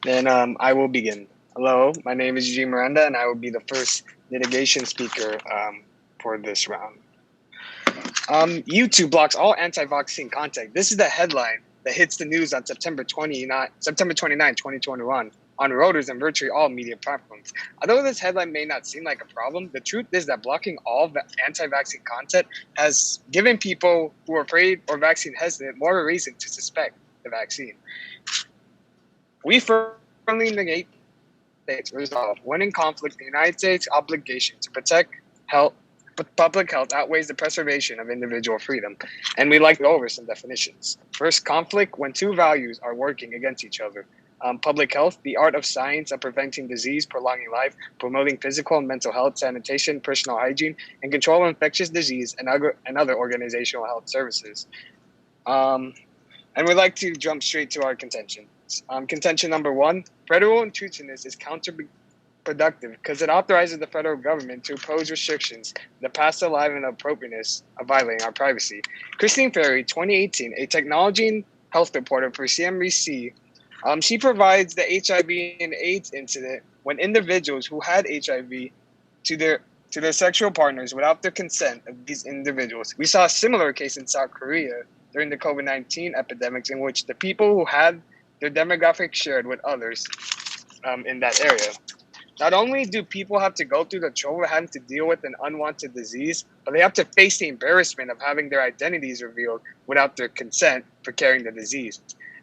Then I will begin. Hello, my name is G. Miranda, and I will be the first litigation speaker for this round. YouTube blocks all anti-vaccine content. This is the headline that hits the news on September 29, 2021 on Reuters and virtually all media platforms. Although this headline may not seem like a problem, the truth is that blocking all anti-vaccine content has given people who are afraid or vaccine hesitant more reason to suspect the vaccine. We firmly negate States resolve when in conflict the United States' obligation to protect health, public health outweighs the preservation of individual freedom. And we like to go over some definitions. First, conflict when two values are working against each other. Public health, the art of science of preventing disease, prolonging life, promoting physical and mental health, sanitation, personal hygiene, and control of infectious disease and other organizational health services. And we'd like to jump straight to our contention. Contention number one, federal intrusiveness is counterproductive because it authorizes the federal government to impose restrictions that pass the line and appropriateness of violating our privacy. Christine Ferry, 2018, a technology and health reporter for CNBC, she provides the HIV and AIDS incident when individuals who had HIV to their sexual partners without the consent of these individuals. We saw a similar case in South Korea during the COVID-19 epidemics in which the people who had their demographics shared with others in that area. Not only do people have to go through the trouble of having to deal with an unwanted disease, but they have to face the embarrassment of having their identities revealed without their consent for carrying the disease.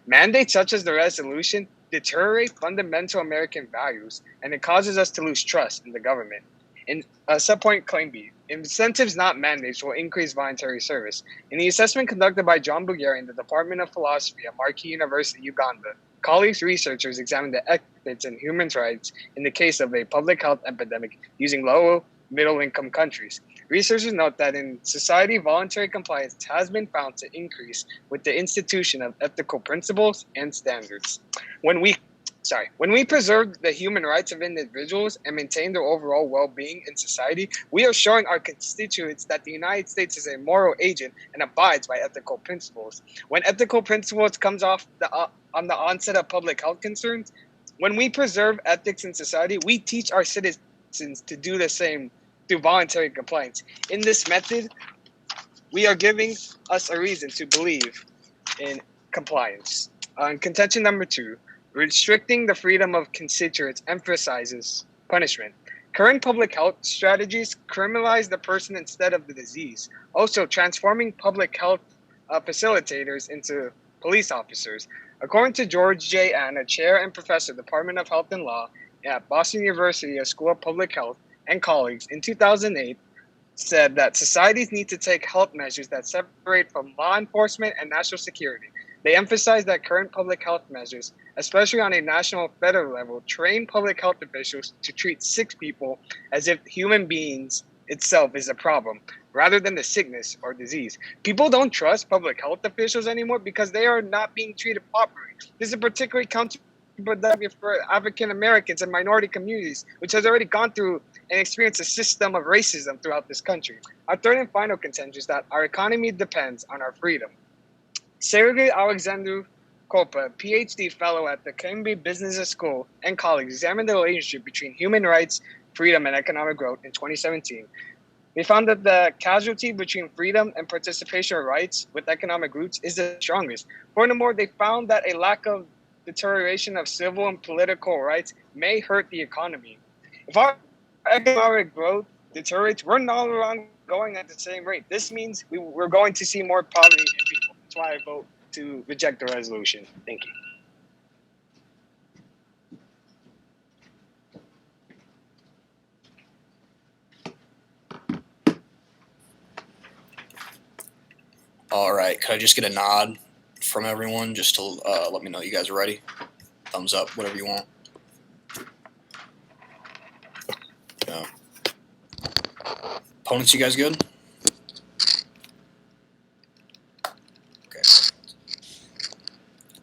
Mandates such as the resolution deteriorate fundamental American values, and it causes us to lose trust in the government. In subpoint claim B, incentives not mandates will increase voluntary service. In the assessment conducted by John Bugari in the Department of Philosophy at Marquis University, Uganda, colleagues researchers examined the ethics and human rights in the case of a public health epidemic using low middle-income countries. Researchers note that in society, voluntary compliance has been found to increase with the institution of ethical principles and standards. When we preserve the human rights of individuals and maintain their overall well-being in society, we are showing our constituents that the United States is a moral agent and abides by ethical principles. When ethical principles comes off on the onset of public health concerns, when we preserve ethics in society, we teach our citizens to do the same through voluntary compliance. In this method, we are giving us a reason to believe in compliance. Contention number two, restricting the freedom of constituents emphasizes punishment. Current public health strategies criminalize the person instead of the disease, also transforming public health facilitators into police officers. According to George J. Anna, chair and professor, Department of Health and Law at Boston University School of Public Health, and colleagues, in 2008, said that societies need to take health measures that separate from law enforcement and national security. They emphasize that current public health measures, especially on a national federal level, train public health officials to treat sick people as if human beings itself is a problem, rather than the sickness or disease. People don't trust public health officials anymore because they are not being treated properly. This is particularly counterproductive for African Americans and minority communities, which has already gone through and experienced a system of racism throughout this country. Our third and final contention is that our economy depends on our freedom. Sergei Alexandru Kopa, PhD fellow at the Cambridge Business School, and colleagues examined the relationship between human rights, freedom, and economic growth in 2017. They found that the causality between freedom and participation rights with economic roots is the strongest. Furthermore, they found that a lack of deterioration of civil and political rights may hurt the economy. If our economic growth deteriorates, we're no longer going at the same rate. This means we're going to see more poverty in people. That's why I vote to reject the resolution. Thank you. All right, could I just get a nod from everyone just to let me know you guys are ready? Thumbs up, whatever you want. No. Opponents, you guys good? Okay.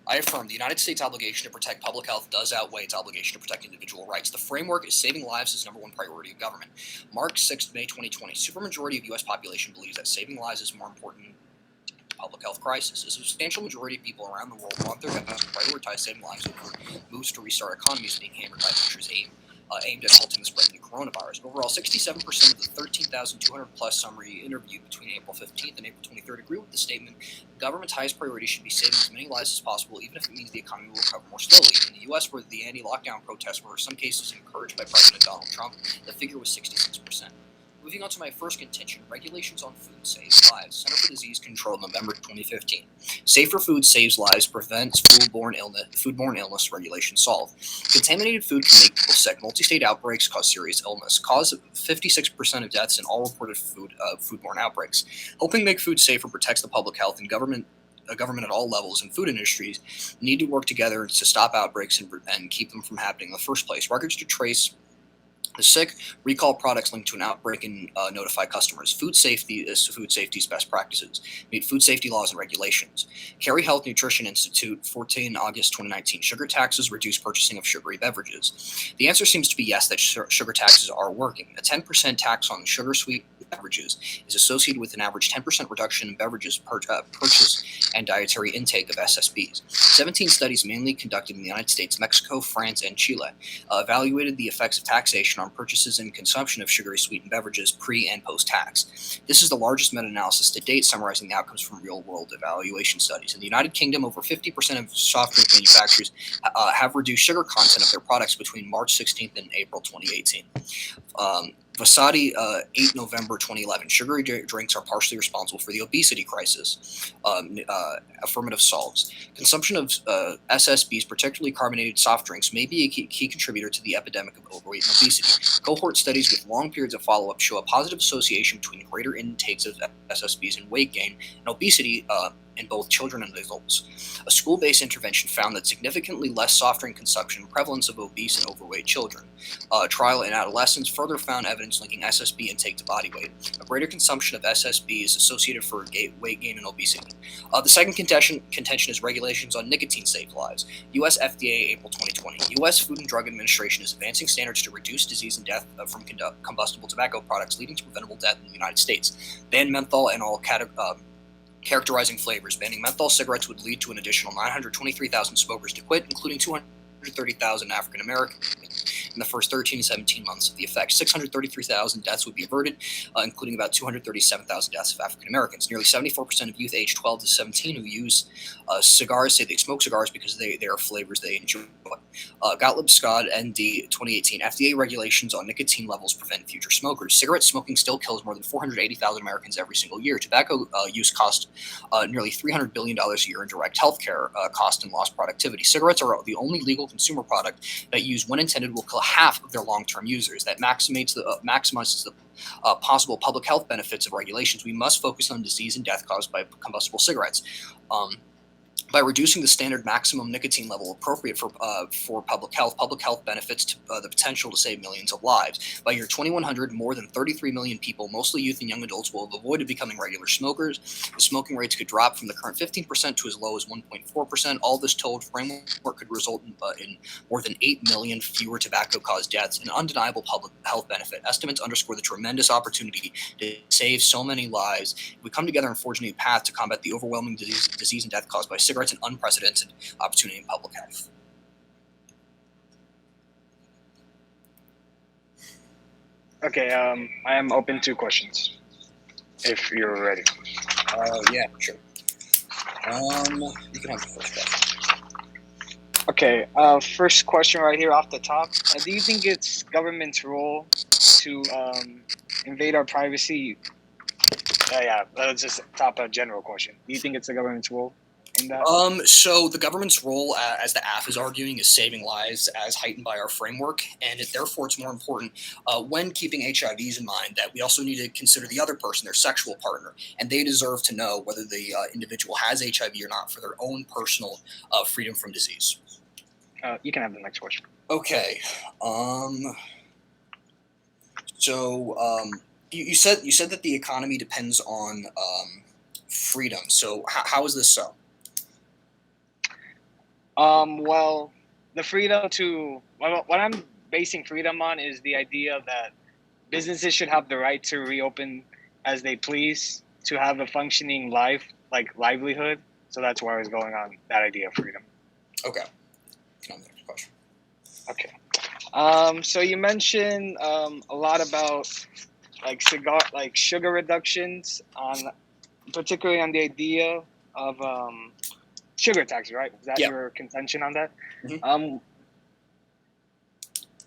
I affirm the United States' obligation to protect public health does outweigh its obligation to protect individual rights. The framework is saving lives is number one priority of government. March 6, May 2020, supermajority of U.S. population believes that saving lives is more important than public health crisis. A substantial majority of people around the world want their government to prioritize prioritize saving lives over moves to restart economies being hammered by measures aimed at halting the spread of the coronavirus. Overall, 67% of the 13,200 plus summary interviewed between April 15th and April 23rd agree with the statement: the government's highest priority should be saving as many lives as possible, even if it means the economy will recover more slowly. In the U.S., where the anti-lockdown protests were in some cases encouraged by President Donald Trump, the figure was 66%. Moving on to my first contention, regulations on food saves lives. Center for Disease Control, November 2015. Safer food saves lives, prevents foodborne illness regulation solved. Contaminated food can make people sick. Multi-state outbreaks cause serious illness. Cause 56% of deaths in all reported foodborne outbreaks. Helping make food safer protects the public health, and government at all levels and food industries need to work together to stop outbreaks and keep them from happening in the first place. Records to trace the sick, recall products linked to an outbreak, and notify customers. Food safety is food safety's best practices. Meet food safety laws and regulations. Carey Health Nutrition Institute, 14 August 2019. Sugar taxes reduce purchasing of sugary beverages. The answer seems to be yes, that sugar taxes are working. A 10% tax on sugar-sweet beverages is associated with an average 10% reduction in beverages purchase and dietary intake of SSBs. 17 studies, mainly conducted in the United States, Mexico, France, and Chile, evaluated the effects of taxation on purchases and consumption of sugary sweetened beverages pre- and post-tax. This is the largest meta-analysis to date summarizing the outcomes from real-world evaluation studies. In the United Kingdom, over 50% of soft drink manufacturers have reduced sugar content of their products between March 16th and April 2018. Vasadi, 8 November 2011. Sugary drinks are partially responsible for the obesity crisis. Affirmative solves. Consumption of SSBs, particularly carbonated soft drinks, may be a key contributor to the epidemic of overweight and obesity. Cohort studies with long periods of follow-up show a positive association between greater intakes of SSBs and weight gain and obesity in both children and adults. A school-based intervention found that significantly less soft drink consumption and prevalence of obese and overweight children. A trial in adolescents further found evidence linking SSB intake to body weight. A greater consumption of SSB is associated for weight gain and obesity. The second contention is regulations on nicotine save lives. U.S. FDA, April 2020. U.S. Food and Drug Administration is advancing standards to reduce disease and death from combustible tobacco products, leading to preventable death in the United States. Ban menthol and all characterizing flavors. Banning menthol cigarettes would lead to an additional 923,000 smokers to quit, including 230,000 African Americans in the first 13 to 17 months of the effect. 633,000 deaths would be averted, including about 237,000 deaths of African Americans. Nearly 74% of youth aged 12 to 17 who use cigars say they smoke cigars because they are flavors they enjoy. Gottlieb Scott, ND, 2018. FDA regulations on nicotine levels prevent future smokers. Cigarette smoking still kills more than 480,000 Americans every single year. Tobacco use costs nearly $300 billion a year in direct health care cost and lost productivity. Cigarettes are the only legal consumer product that, used when intended, will kill half of their long-term users. That maximizes the possible public health benefits of regulations. We must focus on disease and death caused by combustible cigarettes. By reducing the standard maximum nicotine level appropriate for public health benefits to the potential to save millions of lives. By year 2100, more than 33 million people, mostly youth and young adults, will have avoided becoming regular smokers. The smoking rates could drop from the current 15% to as low as 1.4%. All this told, framework could result in more than 8 million fewer tobacco-caused deaths, an undeniable public health benefit. Estimates underscore the tremendous opportunity to save so many lives. If we come together and forge a new path to combat the overwhelming disease and death caused by cigarettes, an unprecedented opportunity in public health. Okay, I am open to questions, if you're ready. Yeah, sure. You can have the first question. Okay, first question right here off the top. Do you think it's government's role to invade our privacy? Yeah, let's just top a general question. Do you think it's the government's role in that? So the government's role, as the AF is arguing, is saving lives as heightened by our framework, and therefore it's more important when keeping HIVs in mind that we also need to consider the other person, their sexual partner, and they deserve to know whether the individual has HIV or not for their own personal freedom from disease. You can have the next question. Okay. You said that the economy depends on freedom. So how is this so? Well, the freedom to what I'm basing freedom on is the idea that businesses should have the right to reopen as they please, to have a functioning life, like livelihood. So that's where I was going on that idea of freedom. Okay. So you mentioned a lot about sugar reductions particularly on the idea of sugar tax, right? Is that Yeah. your contention on that? Mhm.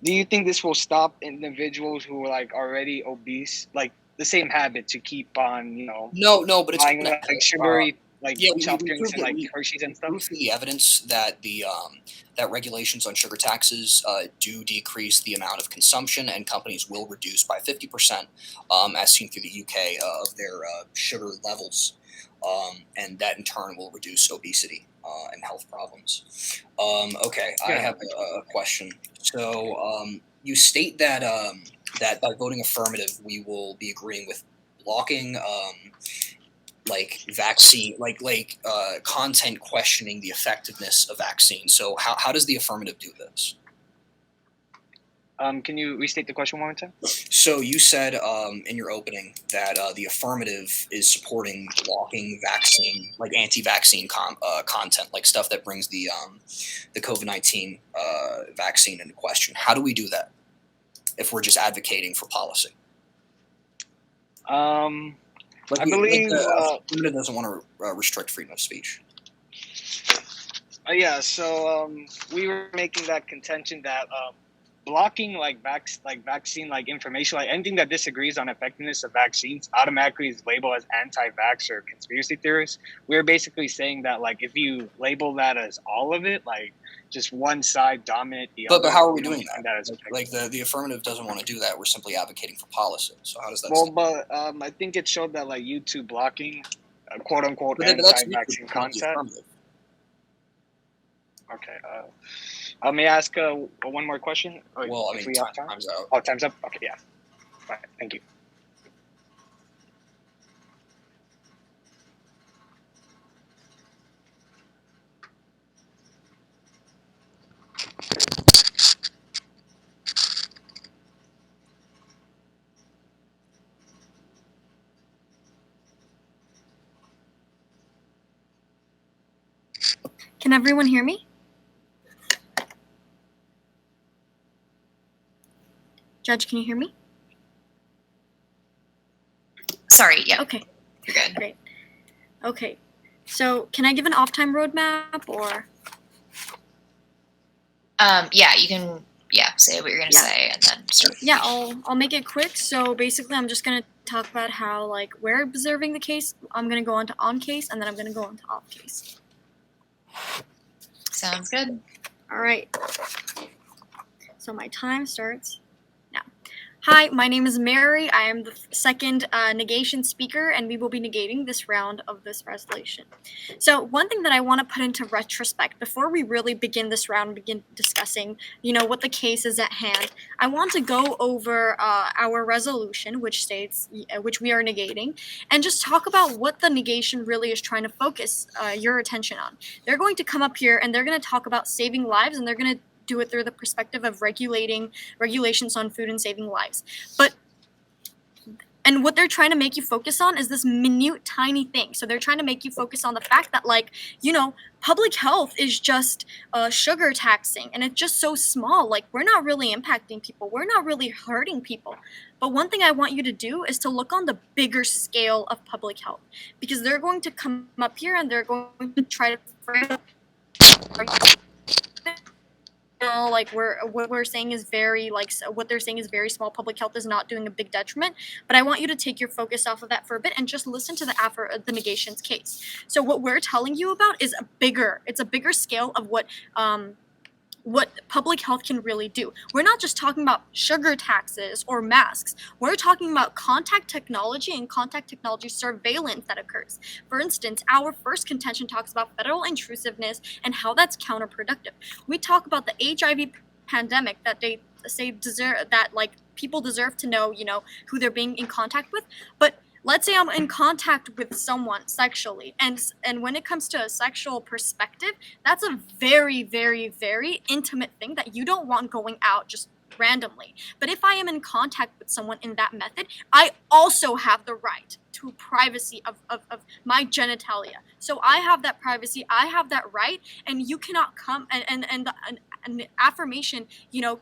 Do you think this will stop individuals who are already obese, the same habit to keep on, No, but it's buying gonna, sugary yeah, soft drinks and we Hershey's and stuff? proved through the evidence that that regulations on sugar taxes do decrease the amount of consumption, and companies will reduce by 50%, as seen through the UK, of their sugar levels, and that in turn will reduce obesity and health problems. Okay, I Yeah. have a question. So you state that that by voting affirmative, we will be agreeing with blocking vaccine content questioning the effectiveness of vaccines. So how does the affirmative do this? Can you restate the question one more time? So you said in your opening that the affirmative is supporting blocking vaccine, anti-vaccine content, like stuff that brings the COVID-19 vaccine into question. How do we do that if we're just advocating for policy? I believe. The affirmative doesn't want to restrict freedom of speech. Yeah. So we were making that contention that blocking vaccine information, anything that disagrees on effectiveness of vaccines automatically is labeled as anti-vax or conspiracy theorists. We're basically saying that if you label that as all of it, just one side dominate the other. But how are we doing that? The affirmative doesn't want to do that. We're simply advocating for policy. So how does that? Well, but I think it showed that YouTube blocking quote unquote anti-vaccine content. Okay. May I ask one more question? Well, I mean, time's out. Oh, time's up? Okay, yeah. All right, thank you. Can everyone hear me? Judge, can you hear me? Sorry, yeah. Okay. You're good. Great. Okay. So can I give an off-time roadmap or? Yeah, you can, say what you're going to say and then start. Yeah, I'll make it quick. So basically I'm just going to talk about how we're observing the case. I'm going to go on to on case and then I'm going to go on to off case. Sounds good. All right. So my time starts now. Hi, my name is Mary. I am the second negation speaker, and we will be negating this round of this resolution. So one thing that I want to put into retrospect before we really begin this round, begin discussing, what the case is at hand, I want to go over our resolution, which states, which we are negating, and just talk about what the negation really is trying to focus your attention on. They're going to come up here, and they're going to talk about saving lives, and they're going to do it through the perspective of regulations on food and saving lives. And what they're trying to make you focus on is this minute, tiny thing. So they're trying to make you focus on the fact that, public health is just sugar taxing, and it's just so small. We're not really impacting people. We're not really hurting people. But one thing I want you to do is to look on the bigger scale of public health, because they're going to come up here and they're going to try to frame what they're saying is very small. Public health is not doing a big detriment, but I want you to take your focus off of that for a bit and just listen to the negations case. So what we're telling you about is a bigger scale of what public health can really do. We're not just talking about sugar taxes or masks. We're talking about contact technology and contact technology surveillance that occurs. For instance, our first contention talks about federal intrusiveness and how that's counterproductive. We talk about the HIV pandemic that they say people deserve to know, who they're being in contact with, but let's say I'm in contact with someone sexually, and when it comes to a sexual perspective, that's a very, very, very intimate thing that you don't want going out just randomly. But if I am in contact with someone in that method, I also have the right to privacy of my genitalia. So I have that privacy, I have that right, and you cannot come and affirmation,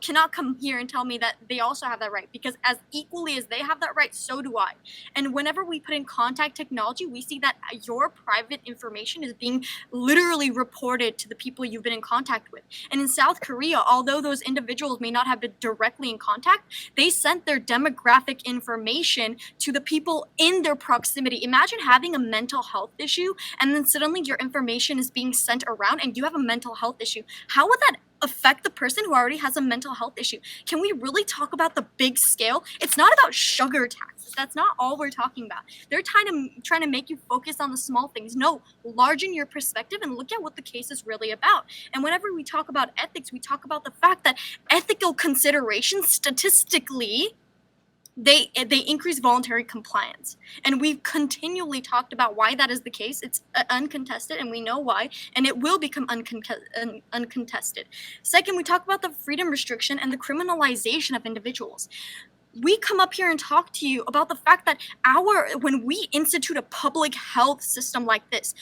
cannot come here and tell me that they also have that right, because as equally as they have that right, so do I. And whenever we put in contact technology, we see that your private information is being literally reported to the people you've been in contact with. And in South Korea, although those individuals may not have been directly in contact, they sent their demographic information to the people in their proximity. Imagine having a mental health issue and then suddenly your information is being sent around and you have a mental health issue. How would that affect the person who already has a mental health issue? Can we really talk about the big scale? It's not about sugar taxes. That's not all we're talking about. They're trying to make you focus on the small things. No, largen your perspective and look at what the case is really about. And whenever we talk about ethics, we talk about the fact that ethical considerations statistically they increase voluntary compliance, and we've continually talked about why that is the case. It's uncontested, and we know why, and it will become uncontested. Second, we talk about the freedom restriction and the criminalization of individuals. We come up here and talk to you about the fact that when we institute a public health system like this,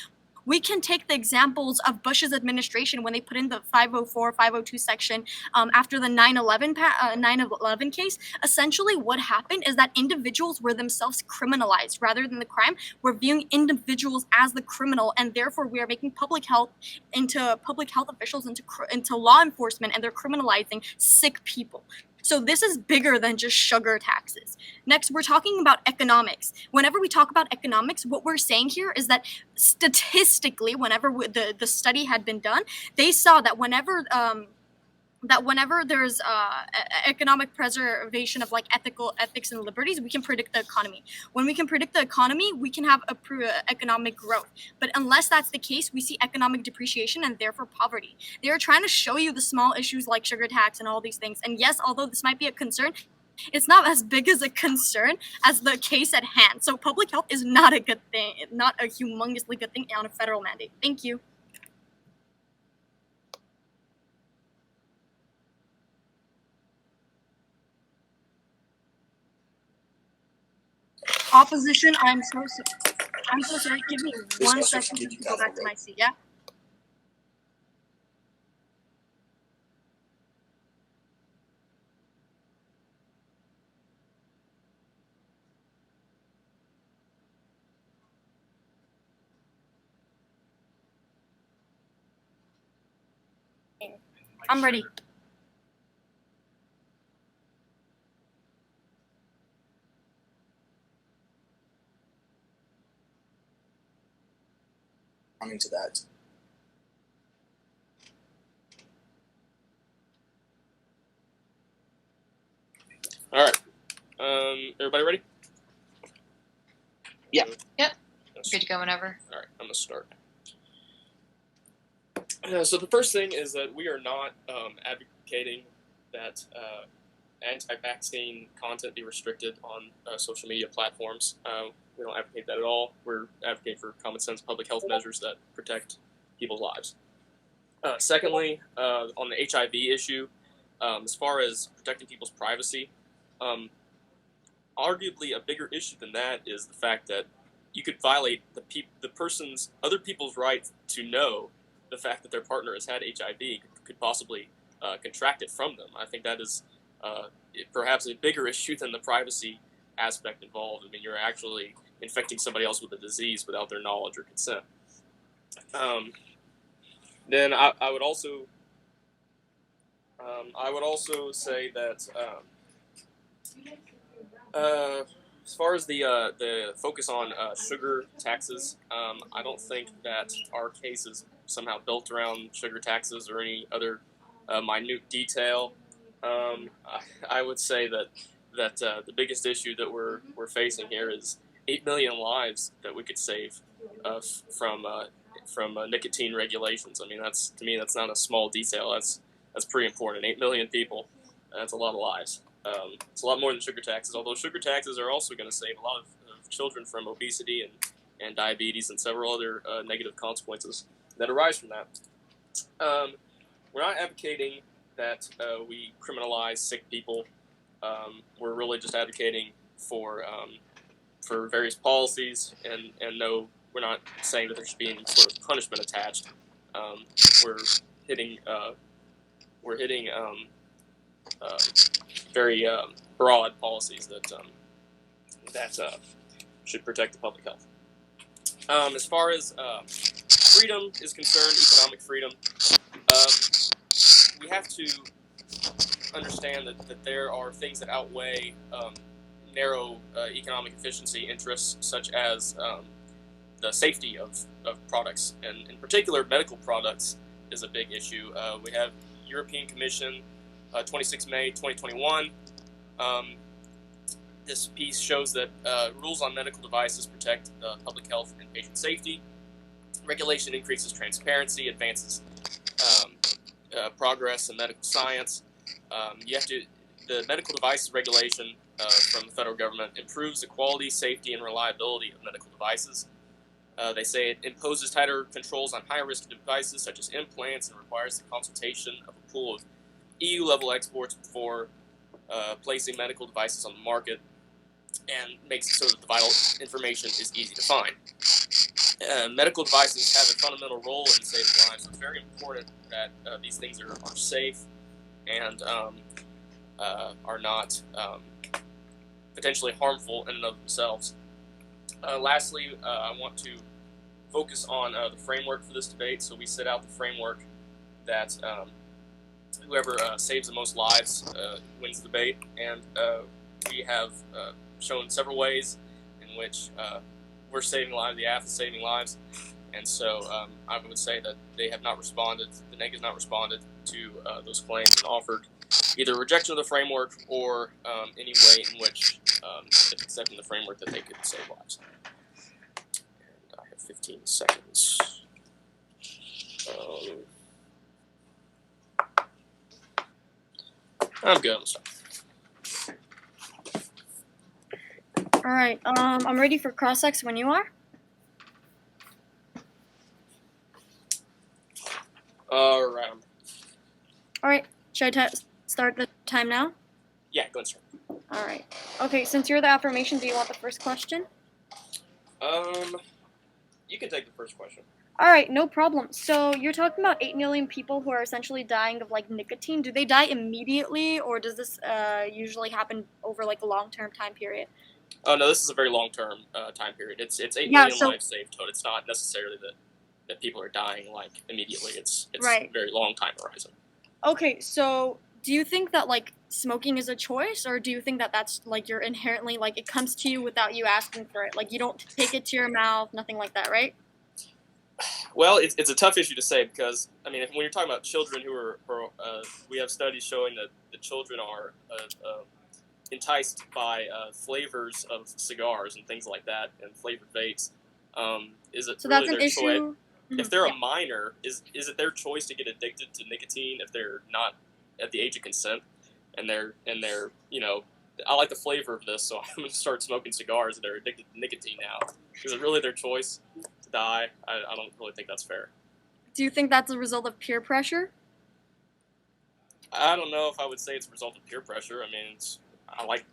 we can take the examples of Bush's administration when they put in the 504, 502 section after the 9/11 case. Essentially, what happened is that individuals were themselves criminalized rather than the crime. We're viewing individuals as the criminal, and therefore we are making public health officials into law enforcement, and they're criminalizing sick people. So this is bigger than just sugar taxes. Next, we're talking about economics. Whenever we talk about economics, what we're saying here is that statistically, whenever the study had been done, they saw that whenever there's economic preservation of like ethics and liberties, we can predict the economy. When we can predict the economy, we can have economic growth. But unless that's the case, we see economic depreciation and therefore poverty. They are trying to show you the small issues like sugar tax and all these things. And yes, although this might be a concern, it's not as big as a concern as the case at hand. So public health is not a good thing, not a humongously good thing on a federal mandate. Thank you. Opposition, I'm so sorry. Give me 1 second to go back to my seat, yeah? I'm ready. Coming to that. All right. Everybody ready? Yeah. Yep. Good to go whenever. All right. I'm gonna start. So the first thing is that we are not advocating that anti-vaccine content be restricted on social media platforms. We don't advocate that at all. We're advocating for common sense public health measures that protect people's lives. Secondly, on the HIV issue, as far as protecting people's privacy, arguably a bigger issue than that is the fact that you could violate other people's right to know the fact that their partner has had HIV, could possibly contract it from them. I think that is perhaps a bigger issue than the privacy aspect involved. I mean, you're actually infecting somebody else with a disease without their knowledge or consent. Then I would also say that as far as the focus on sugar taxes, I don't think that our case is somehow built around sugar taxes or any other minute detail. I would say that the biggest issue that we're facing here is 8 million lives that we could save from nicotine regulations. I mean, to me that's not a small detail. That's pretty important. 8 million people. That's a lot of lives. It's a lot more than sugar taxes. Although sugar taxes are also going to save a lot of children from obesity and diabetes and several other negative consequences that arise from that. We're not advocating that we criminalize sick people. We're really just advocating for various policies, and no, we're not saying that there should be any sort of punishment attached. We're hitting we're hitting very broad policies that should protect the public health. As far as freedom is concerned, economic freedom, we have to understand that there are things that outweigh narrow economic efficiency interests, such as the safety of products, and in particular medical products is a big issue. We have European Commission 26 May 2021. This piece shows that rules on medical devices protect public health and patient safety. Regulation increases transparency, advances progress in medical science. The medical devices regulation from the federal government improves the quality, safety, and reliability of medical devices. They say it imposes tighter controls on high-risk devices such as implants and requires the consultation of a pool of EU-level exports before placing medical devices on the market, and makes it so that the vital information is easy to find. Medical devices have a fundamental role in saving lives, so it's very important that these things are safe and are not potentially harmful in and of themselves. Lastly, I want to focus on the framework for this debate. So we set out the framework that whoever saves the most lives wins the debate, and we have shown several ways in which we're saving lives, the AF is saving lives, and so I would say that they have not responded, the NEG has not responded to those claims and offered either rejection of the framework or any way in which, if accepting the framework, that they could save lives. And I have 15 seconds. I'm good. I'm sorry. All right. I'm ready for cross-ex when you are. All right. All right. Should I start the time now? Yeah, go ahead, sir. All right. Okay. Since you're the affirmation, do you want the first question? You can take the first question. All right, no problem. So you're talking about 8 million people who are essentially dying of like nicotine. Do they die immediately, or does this usually happen over like a long-term time period? Oh no, this is a very long-term time period. It's 8 million lives saved, so it's not necessarily that people are dying like immediately. It's right. A very long time horizon. Okay, so do you think that like smoking is a choice, or do you think that that's like you're inherently like it comes to you without you asking for it? Like you don't take it to your mouth, nothing like that, right? Well, it's a tough issue to say because, I mean, when you're talking about children who are we have studies showing that the children are enticed by flavors of cigars and things like that and flavored vapes. Is it so really that's an their issue? choice? If they're a minor, is it their choice to get addicted to nicotine if they're not at the age of consent and they're you know, I like the flavor of this, so I'm going to start smoking cigars and they're addicted to nicotine now. Is it really their choice to die? I don't really think that's fair. Do you think that's a result of peer pressure? I don't know if I would say it's a result of peer pressure. I mean, I like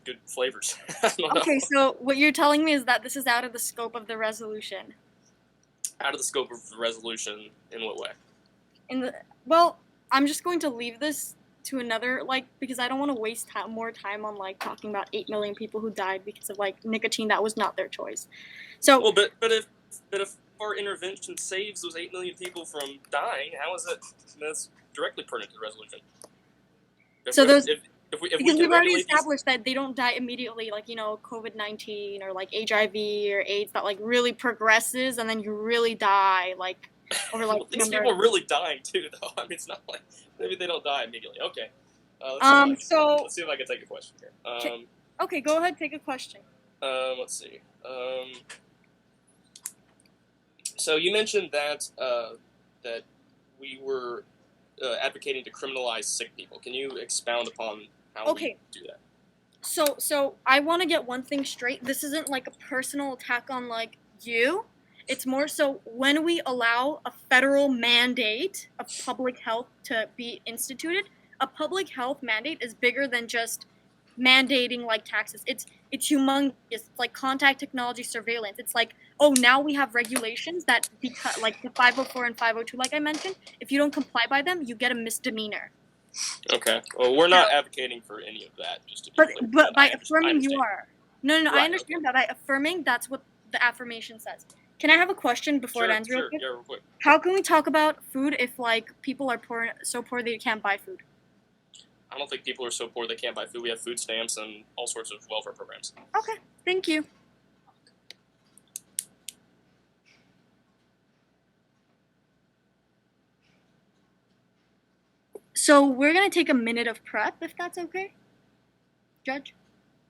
good flavors. Okay, so what you're telling me is that this is out of the scope of the resolution. Out of the scope of the resolution in what way? Well, I'm just going to leave this to another, like, because I don't want to waste more time on, like, talking about 8 million people who died because of, like, nicotine that was not their choice. So, well, but if our intervention saves those 8 million people from dying, how is it that's directly pertinent to the resolution? Because we've already established that they don't die immediately, like, you know, COVID-19 or, like, HIV or AIDS that, like, really progresses and then you really die, like, over, like, well, these people are really dying, too, though. I mean, it's not like, maybe they don't die immediately. Okay. Let's see if I can take a question here. Okay, go ahead, take a question. Let's see. So you mentioned that that we were advocating to criminalize sick people. Can you expound upon how we do that? So I want to get one thing straight. This isn't like a personal attack on like you. It's more so when we allow a federal mandate of public health to be instituted, a public health mandate is bigger than just mandating like taxes. It's humongous. It's like contact technology surveillance. It's like, oh, now we have regulations that, because like the 504 and 502, like I mentioned, if you don't comply by them, you get a misdemeanor. Okay. Well, we're not advocating for any of that, just to be clear. But by affirming, you are. No, Right, I understand that. By affirming, that's what the affirmation says. Can I have a question before it ends real quick? Sure, real quick. How can we talk about food if, like, people are poor, so poor they can't buy food? I don't think people are so poor they can't buy food. We have food stamps and all sorts of welfare programs. Okay, thank you. So we're going to take a minute of prep, if that's okay? Judge?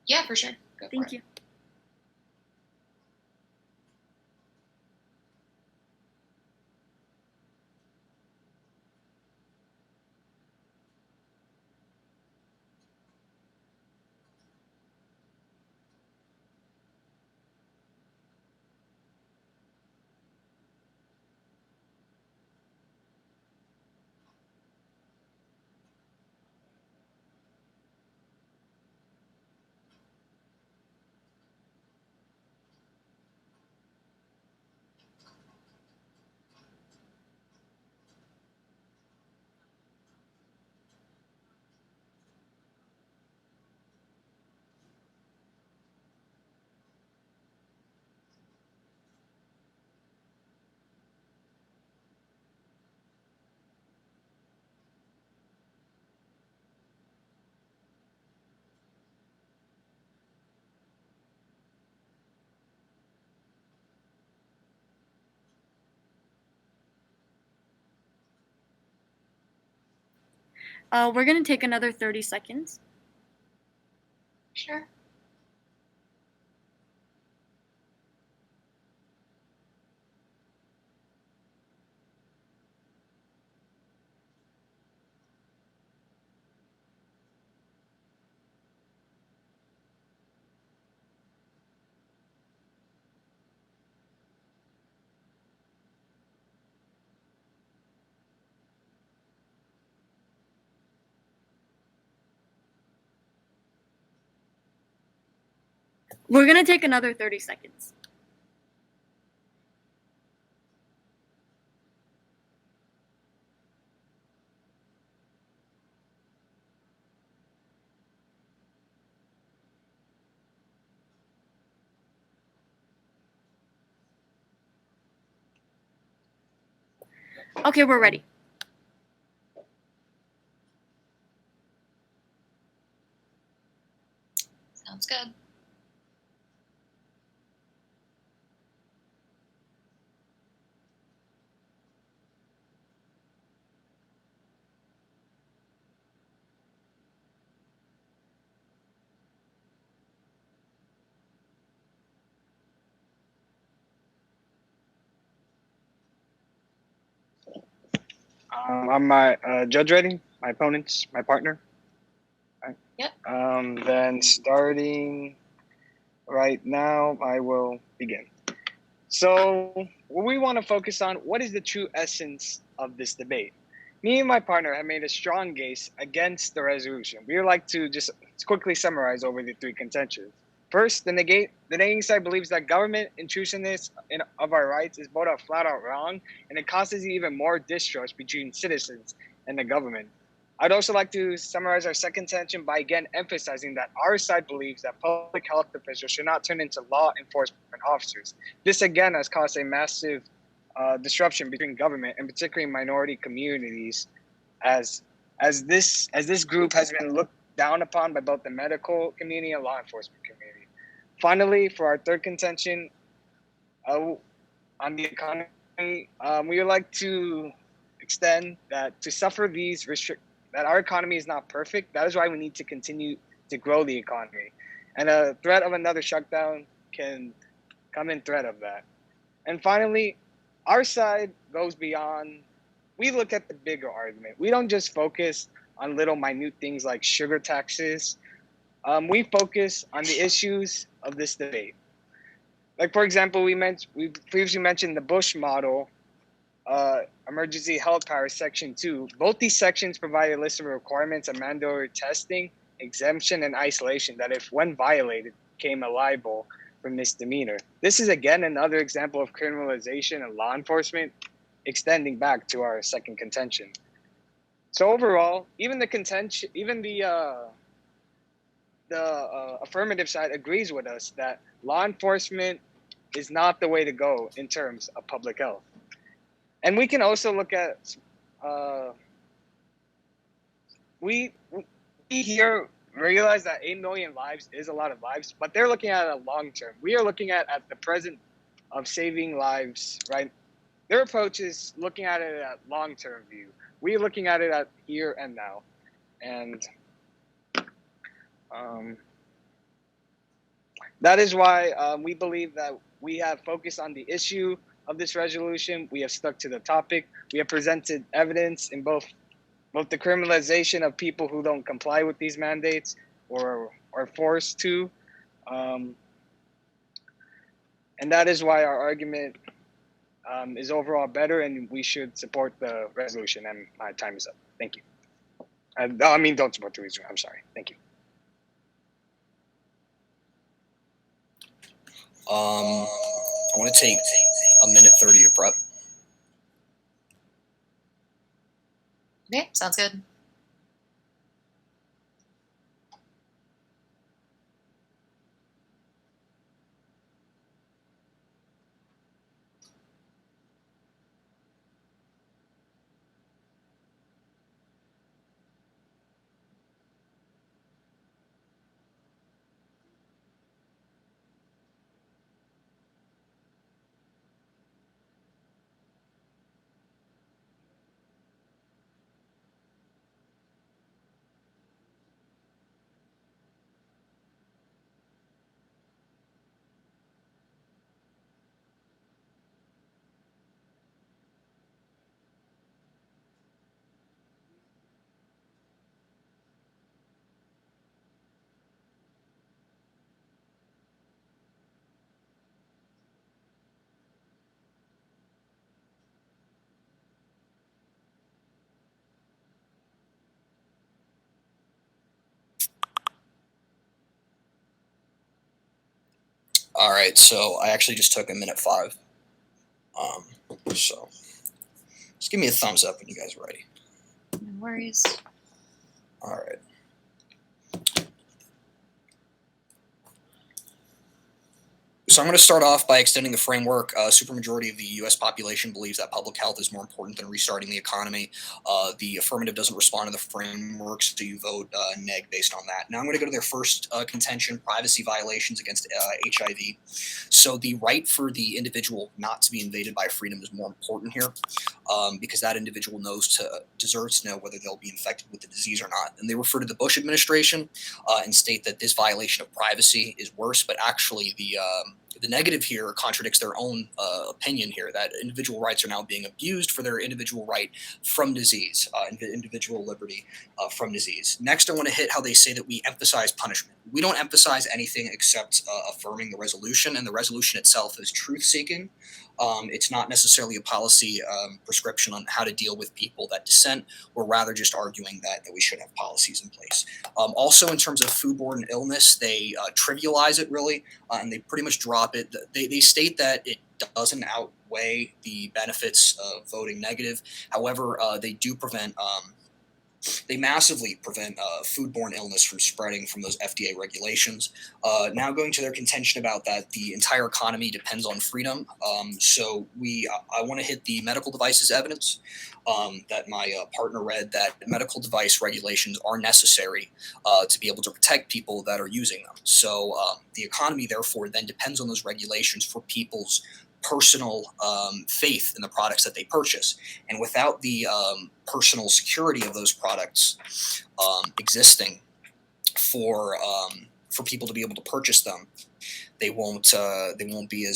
Yeah, for sure. Go for Thank it. you. We're going to take another 30 seconds. Sure. We're going to take another 30 seconds. Okay, we're ready. Sounds good. I'm my judge ready. My opponents, my partner. Right. Yep. Then starting right now, I will begin. So we want to focus on what is the true essence of this debate. Me and my partner have made a strong case against the resolution. We would like to just quickly summarize over the three contentions. First, the negating side believes that government intrusiveness of our rights is both flat out wrong, and it causes even more distrust between citizens and the government. I'd also like to summarize our second contention by again emphasizing that our side believes that public health officials should not turn into law enforcement officers. This again has caused a massive disruption between government and particularly minority communities, as this group has been looked down upon by both the medical community and law enforcement community. Finally, for our third contention, on the economy, we would like to extend that to suffer these that our economy is not perfect. That is why we need to continue to grow the economy, and a threat of another shutdown can come in threat of that. And finally, our side goes beyond. We look at the bigger argument. We don't just focus on little minute things like sugar taxes. We focus on the issues of this debate. Like, for example, we previously mentioned the Bush model, Emergency Health Powers Section 2. Both these sections provide a list of requirements of mandatory testing, exemption, and isolation that, if when violated, became a libel for misdemeanor. This is again another example of criminalization of law enforcement extending back to our second contention. So overall, even the affirmative side agrees with us that law enforcement is not the way to go in terms of public health. And we can also look at we here realize that 8 million lives is a lot of lives, but they're looking at it long term. We are looking at the present of saving lives, right? Their approach is looking at it at long term view. We're looking at it at here and now. And that is why we believe that we have focused on the issue of this resolution. We have stuck to the topic. We have presented evidence in both the criminalization of people who don't comply with these mandates or are forced to. And that is why our argument is overall better, and we should support the resolution. And my time is up. Thank you. I mean, don't support the resolution. I'm sorry. Thank you. I want to take a minute 30 of prep. Okay, sounds good. All right, so I actually just took a minute 5. So just give me a thumbs up when you guys are ready. No worries. All right. So I'm going to start off by extending the framework. A supermajority of the U.S. population believes that public health is more important than restarting the economy. The affirmative doesn't respond to the framework, so you vote neg based on that. Now I'm going to go to their first contention, privacy violations against HIV. So the right for the individual not to be invaded by freedom is more important here because that individual deserves to know whether they'll be infected with the disease or not. And they refer to the Bush administration and state that this violation of privacy is worse, but actually the negative here contradicts their own opinion here, that individual rights are now being abused for their individual right from disease, individual liberty from disease. Next, I want to hit how they say that we emphasize punishment. We don't emphasize anything except affirming the resolution, and the resolution itself is truth-seeking. It's not necessarily a policy prescription on how to deal with people that dissent. We're rather just arguing that we should have policies in place. Also, in terms of foodborne illness, they trivialize it really, and they pretty much drop it. They state that it doesn't outweigh the benefits of voting negative. However, they do prevent they massively prevent foodborne illness from spreading from those FDA regulations. Now going to their contention about that the entire economy depends on freedom. So I want to hit the medical devices evidence that my partner read, that medical device regulations are necessary to be able to protect people that are using them. So the economy therefore then depends on those regulations for people's personal faith in the products that they purchase. And without the personal security of those products existing for people to be able to purchase them, they won't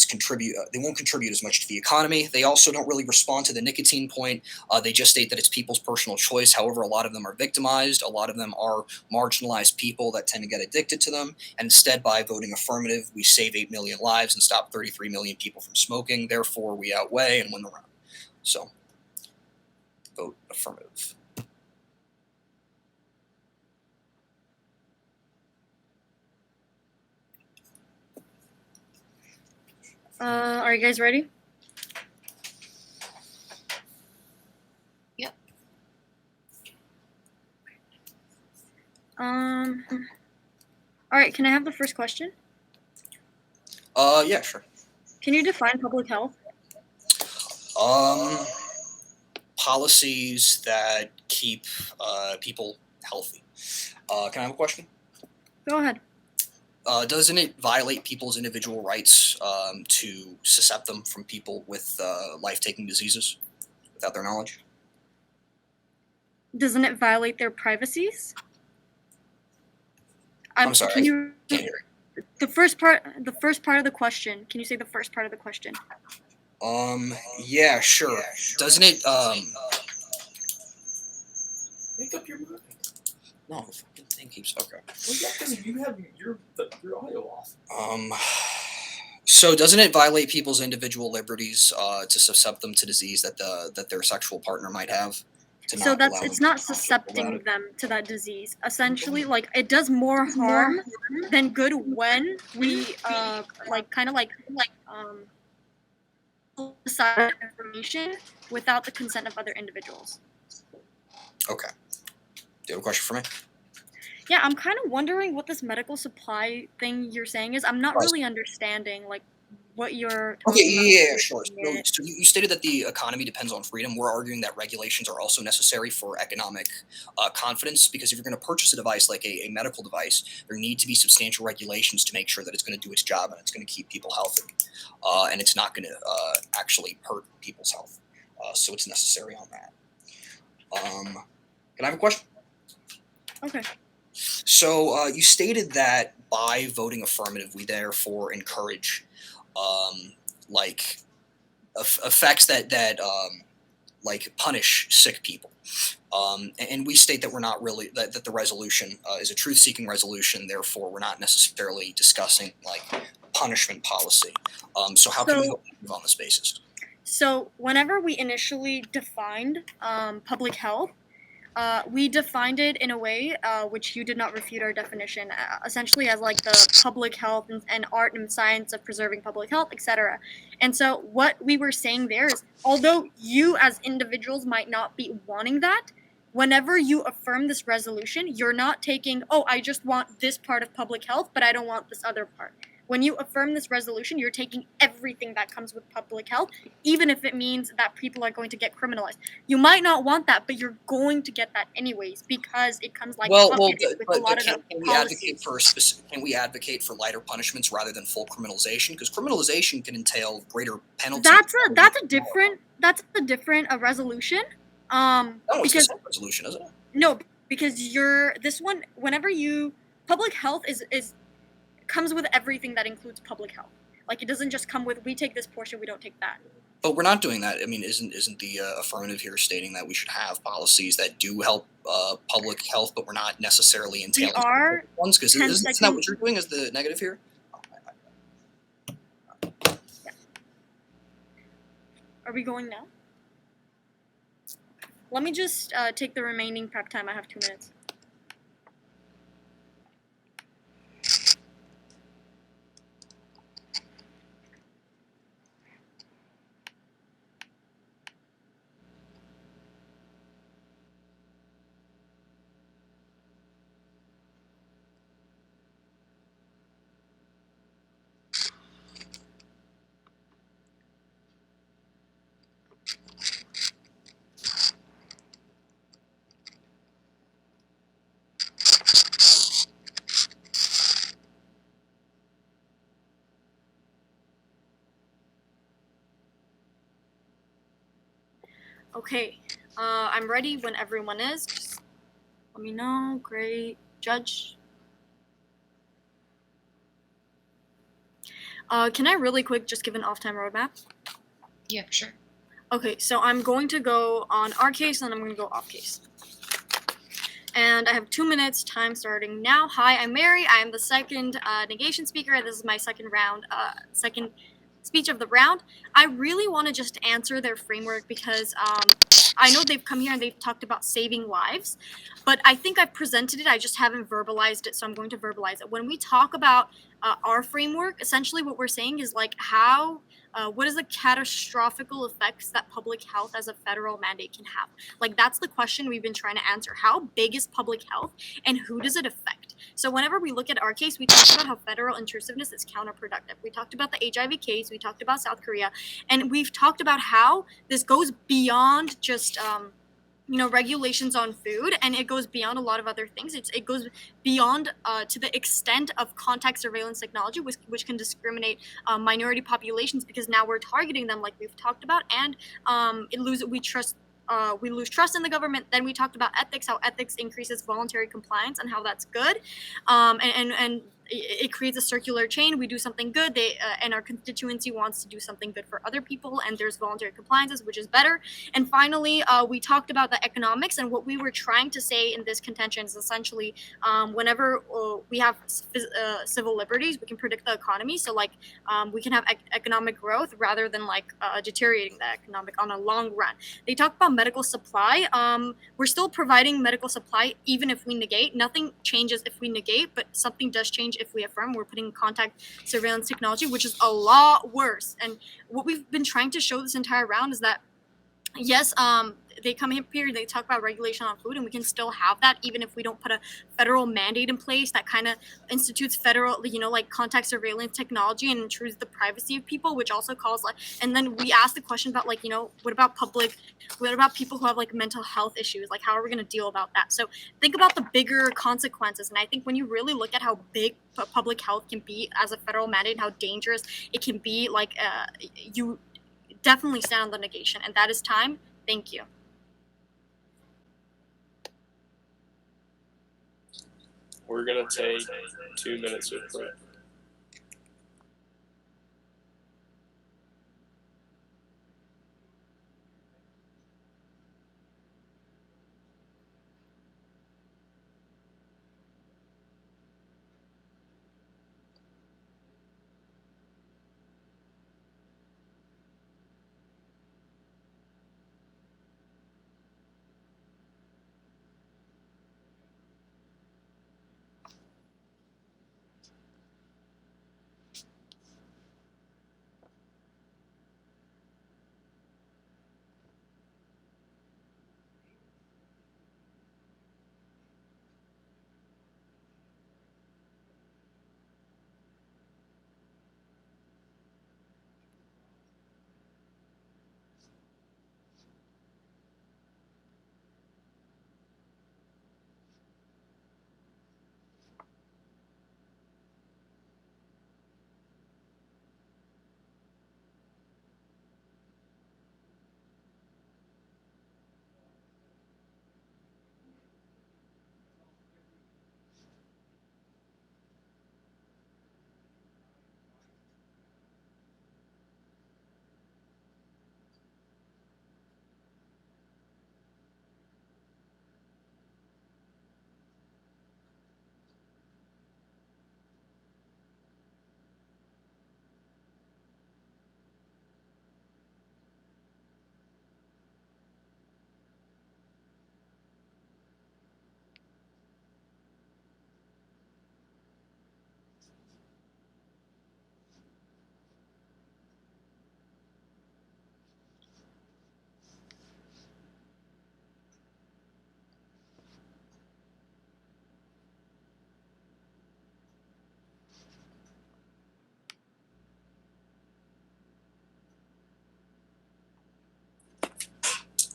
contribute as much to the economy. They also don't really respond to the nicotine point. They just state that it's people's personal choice. However, a lot of them are victimized. A lot of them are marginalized people that tend to get addicted to them. And instead, by voting affirmative, we save 8 million lives and stop 33 million people from smoking. Therefore, we outweigh and win the round. So, vote affirmative. Are you guys ready? Yep. All right, can I have the first question? Yeah, sure. Can you define public health? Policies that keep people healthy. Can I have a question? Go ahead. Doesn't it violate people's individual rights to suscept them from people with life-taking diseases without their knowledge? Doesn't it violate their privacies? I'm sorry, Can you Can't hear it. the first part of the question? Can you say the first part of the question? Yeah, sure. Doesn't it Make up your mind. No, the fucking thing keeps okay. Well, yeah, because you have your audio off. So doesn't it violate people's individual liberties to suscept them to disease that their sexual partner might have? So it's not suscepting them to that disease. Essentially, like it does more harm than good when we decide information without the consent of other individuals. Okay. Do you have a question for me? Yeah, I'm kind of wondering what this medical supply thing you're saying is. I'm not really understanding like what you're talking Okay, about. yeah, sure. So you stated that the economy depends on freedom. We're arguing that regulations are also necessary for economic confidence, because if you're going to purchase a device like a medical device, there need to be substantial regulations to make sure that it's going to do its job and it's going to keep people healthy, and it's not going to actually hurt people's health. So it's necessary on that. Can I have a question? Okay. So you stated that by voting affirmative, we therefore encourage effects that punish sick people, and we state that we're not really that the resolution is a truth-seeking resolution. Therefore, we're not necessarily discussing like punishment policy. So how can we move on this basis? So whenever we initially defined public health, we defined it in a way which you did not refute our definition, essentially as like the public health and art and science of preserving public health, etc. And so what we were saying there is, although you as individuals might not be wanting that, whenever you affirm this resolution, you're not taking, oh, I just want this part of public health, but I don't want this other part. When you affirm this resolution, you're taking everything that comes with public health, even if it means that people are going to get criminalized. You might not want that, but you're going to get that anyways because it comes like But can we advocate for lighter punishments rather than full criminalization? Because criminalization can entail greater penalties. That's a different resolution. No, it's the same resolution, isn't it? No, because whenever public health is comes with everything that includes public health. Like it doesn't just come with we take this portion, we don't take that. But we're not doing that. I mean, isn't the affirmative here stating that we should have policies that do help public health, but we're not necessarily entailing ones? Because isn't that what you're doing as the negative here? Yeah. Are we going now? Let me just take the remaining prep time. I have 2 minutes. Okay, I'm ready when everyone is. Just let me know. Great. Judge? Can I really quick just give an off-time roadmap? Yeah, sure. Okay, so I'm going to go on our case, and I'm going to go off case. And I have 2 minutes, time starting now. Hi, I'm Mary. I am the second negation speaker. This is my second speech of the round. I really want to just answer their framework because I know they've come here and they've talked about saving lives, but I think I've presented it. I just haven't verbalized it, so I'm going to verbalize it. When we talk about our framework, essentially what we're saying is like how. What is the catastrophical effects that public health as a federal mandate can have? Like, that's the question we've been trying to answer. How big is public health and who does it affect? So whenever we look at our case, we talked about how federal intrusiveness is counterproductive. We talked about the HIV case, we talked about South Korea, and we've talked about how this goes beyond just regulations on food, and it goes beyond a lot of other things. It goes beyond to the extent of contact surveillance technology, which can discriminate minority populations, because now we're targeting them, like we've talked about, and we lose trust in the government. Then we talked about ethics, how ethics increases voluntary compliance, and how that's good, and it creates a circular chain. We do something good, and our constituency wants to do something good for other people, and there's voluntary compliances, which is better. And finally, we talked about the economics, and what we were trying to say in this contention is essentially whenever we have civil liberties, we can predict the economy. So like we can have economic growth rather than like deteriorating the economic on a long run. They talk about medical supply. We're still providing medical supply even if we negate. Nothing changes if we negate, but something does change if we affirm. We're putting contact surveillance technology, which is a lot worse. And what we've been trying to show this entire round is that yes, they come here, they talk about regulation on food, and we can still have that even if we don't put a federal mandate in place that kind of institutes federal, like contact surveillance technology and intrudes the privacy of people, which also calls like, and then we ask the question about like, what about people who have like mental health issues? Like, how are we going to deal about that? So think about the bigger consequences. And I think when you really look at how big public health can be as a federal mandate and how dangerous it can be, like you definitely stand on the negation, and that is time. Thank you. We're going to take 2 minutes of break.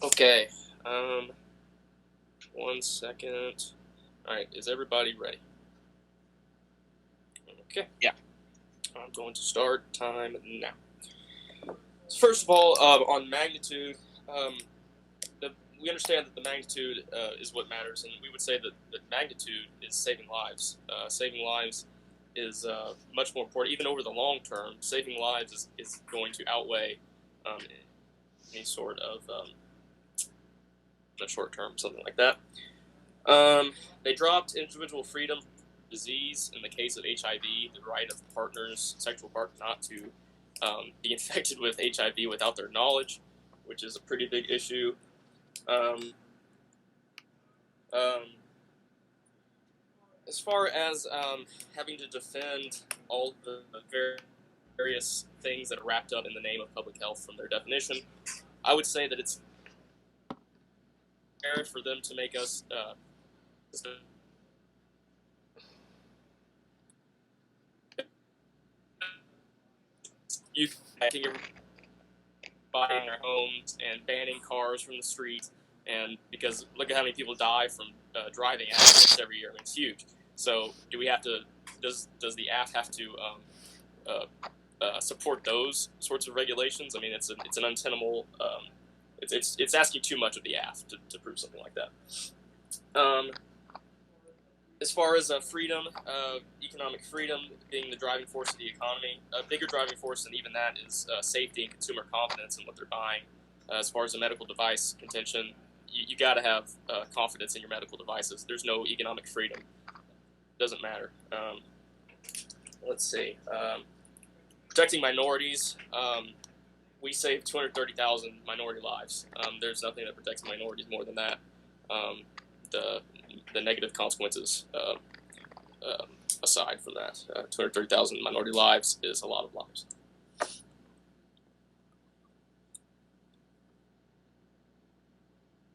Okay, 1 second. All right, is everybody ready? Okay. Yeah. I'm going to start time now. So first of all, on magnitude, we understand that the magnitude is what matters, and we would say that the magnitude is saving lives. Saving lives is much more important, even over the long term. Saving lives is going to outweigh any sort of the short term, something like that. They dropped individual freedom, disease, in the case of HIV, the right of partners, sexual partners, not to be infected with HIV without their knowledge, which is a pretty big issue. As far as having to defend all the various things that are wrapped up in the name of public health from their definition, I would say that it's fair for them to make us you backing everybody in their homes and banning cars from the street, and because look at how many people die from driving accidents every year. I mean, it's huge. So do we have to? Does the AF have to support those sorts of regulations? I mean, it's an untenable. It's asking too much of the AF to prove something like that. As far as freedom, economic freedom being the driving force of the economy, a bigger driving force than even that is safety and consumer confidence in what they're buying. As far as a medical device contention, you got to have confidence in your medical devices. There's no economic freedom. Doesn't matter. Let's see. Protecting minorities. We saved 230,000 minority lives. There's nothing that protects minorities more than that. The negative consequences aside from that, 230,000 minority lives is a lot of lives.